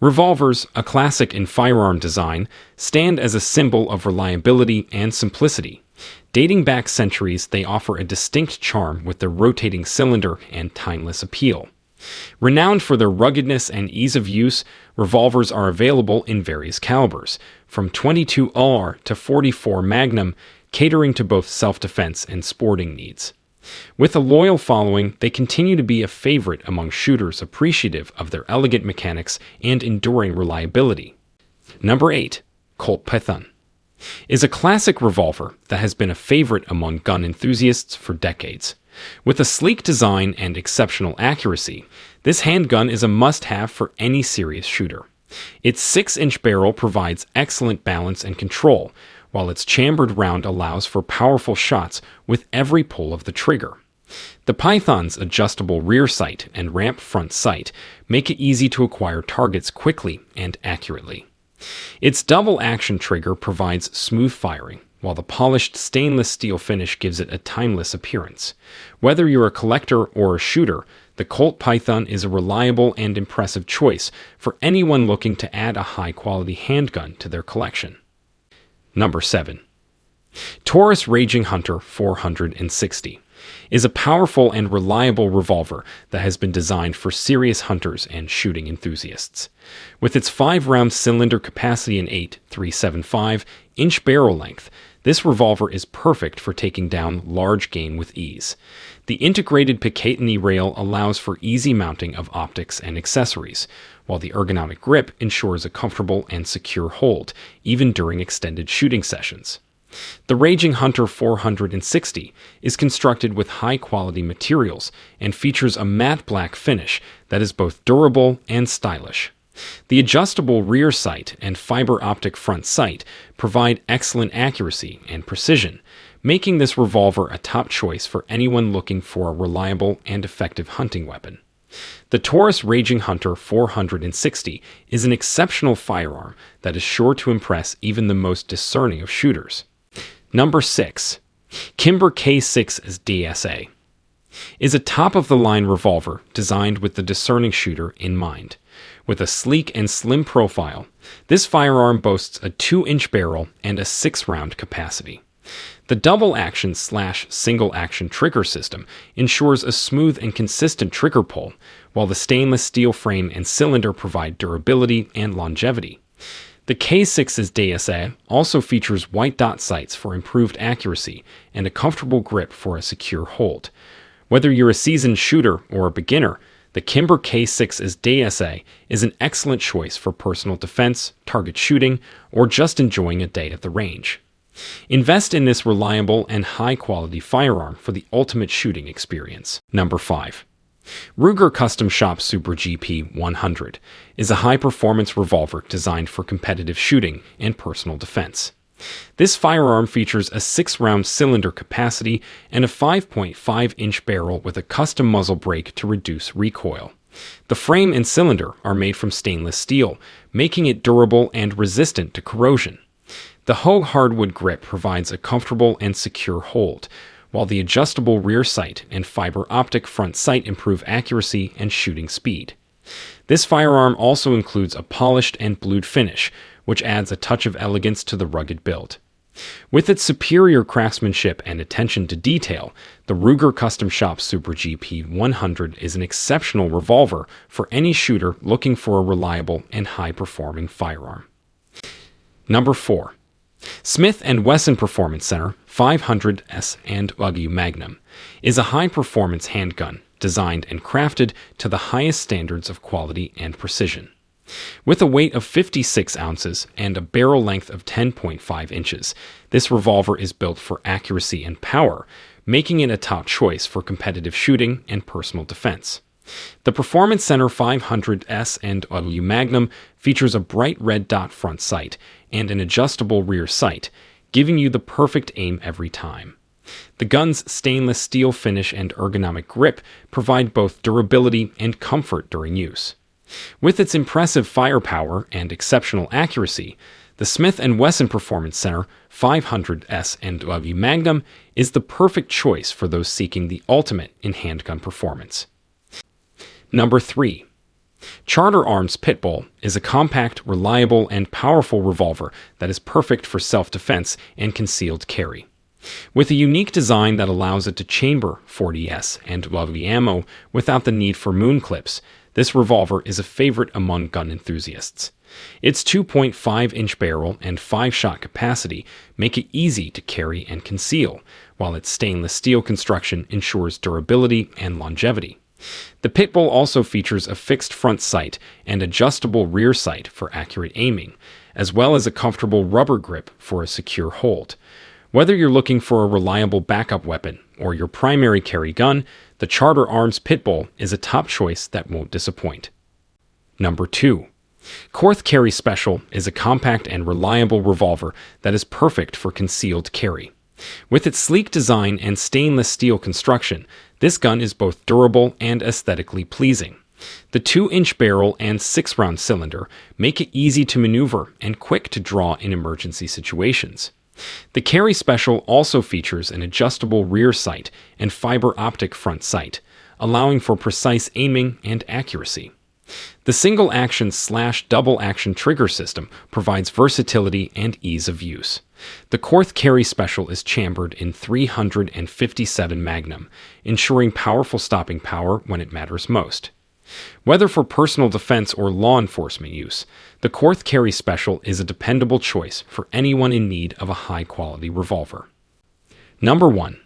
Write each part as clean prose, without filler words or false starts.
Revolvers, a classic in firearm design, stand as a symbol of reliability and simplicity. Dating back centuries, they offer a distinct charm with their rotating cylinder and timeless appeal. Renowned for their ruggedness and ease of use, revolvers are available in various calibers, from 22 AR to 44 Magnum, catering to both self-defense and sporting needs. With a loyal following, they continue to be a favorite among shooters appreciative of their elegant mechanics and enduring reliability. Number 8. Colt Python is a classic revolver that has been a favorite among gun enthusiasts for decades. With a sleek design and exceptional accuracy, this handgun is a must-have for any serious shooter. Its 6-inch barrel provides excellent balance and control, while its chambered round allows for powerful shots with every pull of the trigger. The Python's adjustable rear sight and ramp front sight make it easy to acquire targets quickly and accurately. Its double-action trigger provides smooth firing, while the polished stainless steel finish gives it a timeless appearance. Whether you're a collector or a shooter, the Colt Python is a reliable and impressive choice for anyone looking to add a high-quality handgun to their collection. Number 7. Taurus Raging Hunter 460 is a powerful and reliable revolver that has been designed for serious hunters and shooting enthusiasts. With its 5-round cylinder capacity and 8.375-inch barrel length, this revolver is perfect for taking down large game with ease. The integrated Picatinny rail allows for easy mounting of optics and accessories, while the ergonomic grip ensures a comfortable and secure hold, even during extended shooting sessions. The Raging Hunter 460 is constructed with high-quality materials and features a matte black finish that is both durable and stylish. The adjustable rear sight and fiber optic front sight provide excellent accuracy and precision, making this revolver a top choice for anyone looking for a reliable and effective hunting weapon. The Taurus Raging Hunter 460 is an exceptional firearm that is sure to impress even the most discerning of shooters. Number 6. Kimber K6s DASA is a top-of-the-line revolver designed with the discerning shooter in mind. With a sleek and slim profile, this firearm boasts a 2-inch barrel and a 6-round capacity. The double-action/single-action trigger system ensures a smooth and consistent trigger pull, while the stainless steel frame and cylinder provide durability and longevity. The K6's DASA also features white dot sights for improved accuracy and a comfortable grip for a secure hold. Whether you're a seasoned shooter or a beginner, the Kimber K6's DASA is an excellent choice for personal defense, target shooting, or just enjoying a day at the range. Invest in this reliable and high-quality firearm for the ultimate shooting experience. Number 5. Ruger Custom Shop Super GP 100 is a high-performance revolver designed for competitive shooting and personal defense. This firearm features a 6-round cylinder capacity and a 5.5-inch barrel with a custom muzzle brake to reduce recoil. The frame and cylinder are made from stainless steel, making it durable and resistant to corrosion. The Hogue hardwood grip provides a comfortable and secure hold, while the adjustable rear sight and fiber optic front sight improve accuracy and shooting speed. This firearm also includes a polished and blued finish, which adds a touch of elegance to the rugged build. With its superior craftsmanship and attention to detail, the Ruger Custom Shop Super GP 100 is an exceptional revolver for any shooter looking for a reliable and high-performing firearm. Number 4. Smith & Wesson Performance Center 500S and Magnum is a high-performance handgun designed and crafted to the highest standards of quality and precision. With a weight of 56 ounces and a barrel length of 10.5 inches, this revolver is built for accuracy and power, making it a top choice for competitive shooting and personal defense. The Performance Center 500S and Magnum features a bright red dot front sight and an adjustable rear sight, giving you the perfect aim every time. The gun's stainless steel finish and ergonomic grip provide both durability and comfort during use. With its impressive firepower and exceptional accuracy, the Smith & Wesson Performance Center 500S and Magnum is the perfect choice for those seeking the ultimate in handgun performance. Number 3. Charter Arms Pitbull is a compact, reliable, and powerful revolver that is perfect for self-defense and concealed carry. With a unique design that allows it to chamber 40S and lovely ammo without the need for moon clips, this revolver is a favorite among gun enthusiasts. Its 2.5-inch barrel and 5-shot capacity make it easy to carry and conceal, while its stainless steel construction ensures durability and longevity. The Pitbull also features a fixed front sight and adjustable rear sight for accurate aiming, as well as a comfortable rubber grip for a secure hold. Whether you're looking for a reliable backup weapon or your primary carry gun, the Charter Arms Pitbull is a top choice that won't disappoint. Number 2. Corcarry Special is a compact and reliable revolver that is perfect for concealed carry. With its sleek design and stainless steel construction, this gun is both durable and aesthetically pleasing. The 2-inch barrel and 6-round cylinder make it easy to maneuver and quick to draw in emergency situations. The Carry Special also features an adjustable rear sight and fiber optic front sight, allowing for precise aiming and accuracy. The single-action/double-action trigger system provides versatility and ease of use. The Korth Carry Special is chambered in 357 Magnum, ensuring powerful stopping power when it matters most. Whether for personal defense or law enforcement use, the Korth Carry Special is a dependable choice for anyone in need of a high-quality revolver. Number 1.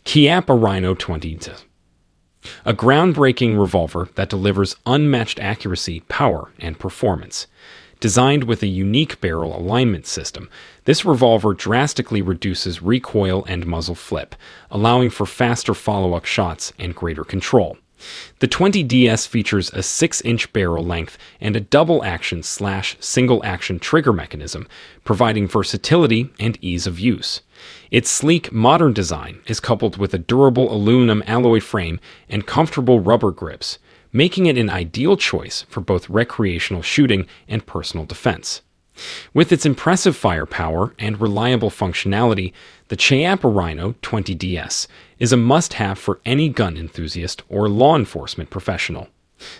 Chiappa Rhino 20 DASA. A groundbreaking revolver that delivers unmatched accuracy, power, and performance. Designed with a unique barrel alignment system, this revolver drastically reduces recoil and muzzle flip, allowing for faster follow-up shots and greater control. The 20DS features a 6-inch barrel length and a double-action/single-action trigger mechanism, providing versatility and ease of use. Its sleek, modern design is coupled with a durable aluminum alloy frame and comfortable rubber grips, making it an ideal choice for both recreational shooting and personal defense. With its impressive firepower and reliable functionality, the Chiappa Rhino 20DS is a must-have for any gun enthusiast or law enforcement professional.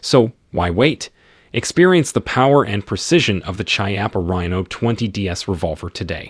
So, why wait? Experience the power and precision of the Chiappa Rhino 20DS revolver today.